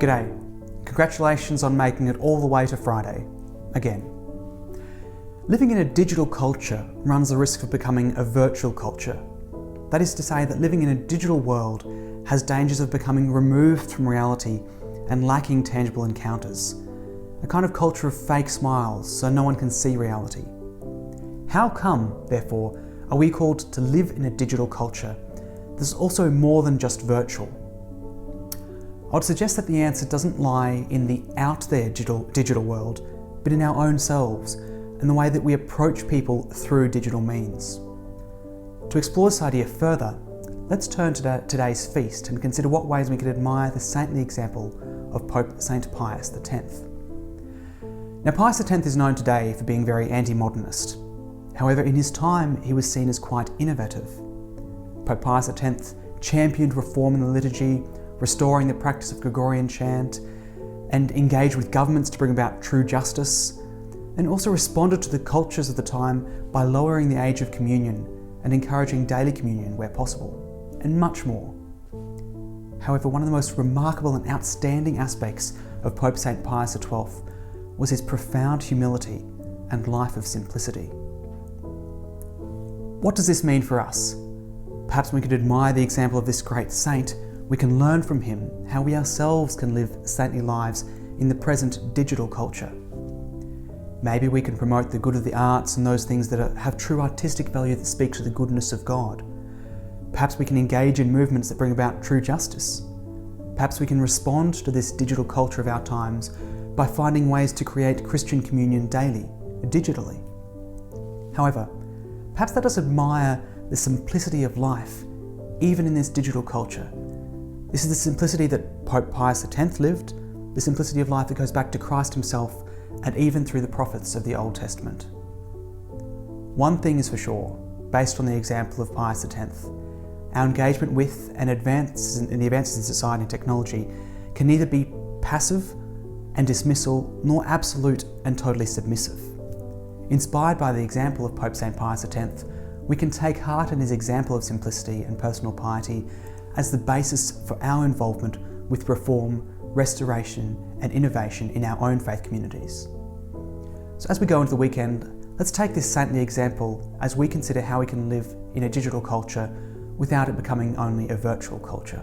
G'day. Congratulations on making it all the way to Friday. Again. Living in a digital culture runs the risk of becoming a virtual culture. That is to say that living in a digital world has dangers of becoming removed from reality and lacking tangible encounters. A kind of culture of fake smiles so no one can see reality. How come, therefore, are we called to live in a digital culture that is also more than just virtual? I would suggest that the answer doesn't lie in the out there digital world, but in our own selves and the way that we approach people through digital means. To explore this idea further, let's turn to today's feast and consider what ways we could admire the saintly example of Pope St. Pius X. Now, Pius X is known today for being very anti-modernist. However, in his time, he was seen as quite innovative. Pope Pius X championed reform in the liturgy, restoring the practice of Gregorian chant, and engaged with governments to bring about true justice, and also responded to the cultures of the time by lowering the age of communion and encouraging daily communion where possible, and much more. However, one of the most remarkable and outstanding aspects of Pope St. Pius XII was his profound humility and life of simplicity. What does this mean for us? Perhaps we could admire the example of this great saint. We can learn from him how we ourselves can live saintly lives in the present digital culture. Maybe we can promote the good of the arts and those things that have true artistic value that speak to the goodness of God. Perhaps we can engage in movements that bring about true justice. Perhaps we can respond to this digital culture of our times by finding ways to create Christian communion daily, digitally. However, perhaps let us admire the simplicity of life, even in this digital culture. This is the simplicity that Pope Pius X lived, the simplicity of life that goes back to Christ himself, and even through the prophets of the Old Testament. One thing is for sure, based on the example of Pius X, our engagement with and the advances in society and technology can neither be passive and dismissal, nor absolute and totally submissive. Inspired by the example of Pope St. Pius X, we can take heart in his example of simplicity and personal piety as the basis for our involvement with reform, restoration and innovation in our own faith communities. So as we go into the weekend, let's take this saintly example as we consider how we can live in a digital culture without it becoming only a virtual culture.